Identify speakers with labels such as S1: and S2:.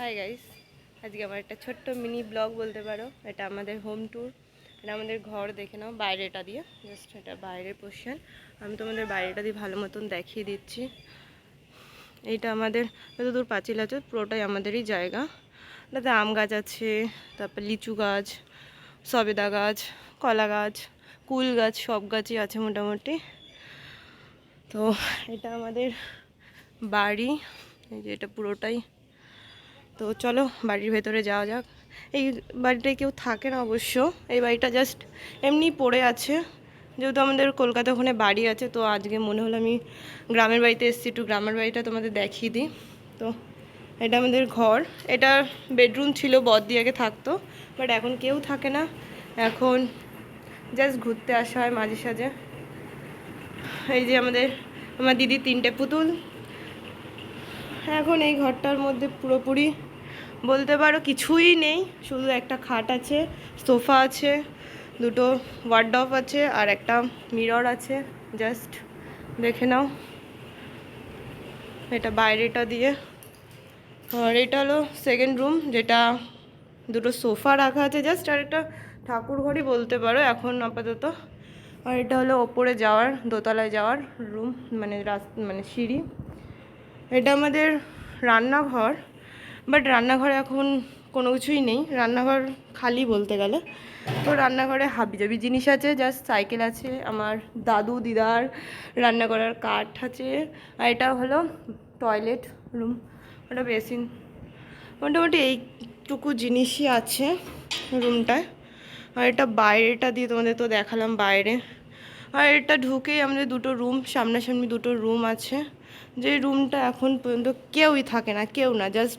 S1: Hi guys, আজকে আমার একটা ছোট্ট মিনি ব্লগ বলতে পারো। এটা আমাদের হোম ট্যুর। এটা আমাদের ঘর, দেখে নাও বাইরেটা দিয়ে। জাস্ট এটা বাইরের পোর্শন। আমি তোমাদের বাইরেটা দিয়ে ভালো মতন দেখিয়ে দিচ্ছি। এইটা আমাদের যত দূর পাঁচিল আছে পুরোটাই আমাদেরই জায়গা। এটাতে আম গাছ আছে, তারপর লিচু গাছ, সবেদা গাছ, কলা গাছ, কুল গাছ, সব গাছই আছে মোটামুটি। তো এটা আমাদের বাড়ি। এই যে এটা পুরোটাই। তো চলো বাড়ির ভেতরে যাওয়া যাক। এই বাড়িটায় কেউ থাকে না অবশ্য। এই বাড়িটা জাস্ট এমনি পড়ে আছে। যেহেতু আমাদের কলকাতা ওখানে বাড়ি আছে, তো আজকে মনে হলো আমি গ্রামের বাড়িতে এসেছি, একটু গ্রামের বাড়িটা তোমাদের দেখিয়ে দিই। তো এটা আমাদের ঘর। এটা বেডরুম ছিল, বড়দি আগে থাকতো, বাট এখন কেউ থাকে না। এখন জাস্ট ঘুরতে আসা হয় মাঝে সাঝে। এই যে আমার দিদির 3টে পুতুল। এখন এই ঘরটার মধ্যে পুরোপুরি বলতে পারো কিছুই নেই, শুধু একটা খাট আছে, সোফা আছে, দুটো ওয়ার্ডরোব আছে আর একটা মিরর আছে। জাস্ট দেখে নাও এটা বাইরেটা দিয়ে। আর এটা হলো সেকেন্ড রুম, যেটা দুটো সোফা রাখা আছে জাস্ট, আর একটা ঠাকুর ঘরই বলতে পারো এখন আপাতত। আর এটা হলো ওপরে যাওয়ার, দোতলায় যাওয়ার রুম, মানে সিঁড়ি। এটা আমাদের রান্নাঘর, বাট রান্নাঘরে এখন কোনো কিছুই নেই, রান্নাঘর খালি বলতে গেলে। তো রান্নাঘরে হাবিজাবি জিনিস আছে, জাস্ট সাইকেল আছে, আমার দাদু দিদার রান্না করার কাঠ আছে। আর এটা হলো টয়লেট রুম, ওটা বেসিন। মোটামুটি এইটুকু জিনিসই আছে রুমটায়। আর এটা বাইরেটা দিয়ে তোমাদের তো দেখালাম বাইরে। আর এটা ঢুকেই আমাদের দুটো রুম, সামনাসামনি দুটো রুম আছে। যে রুমটা এখন পর্যন্ত কেউই থাকে না, কেউ না, জাস্ট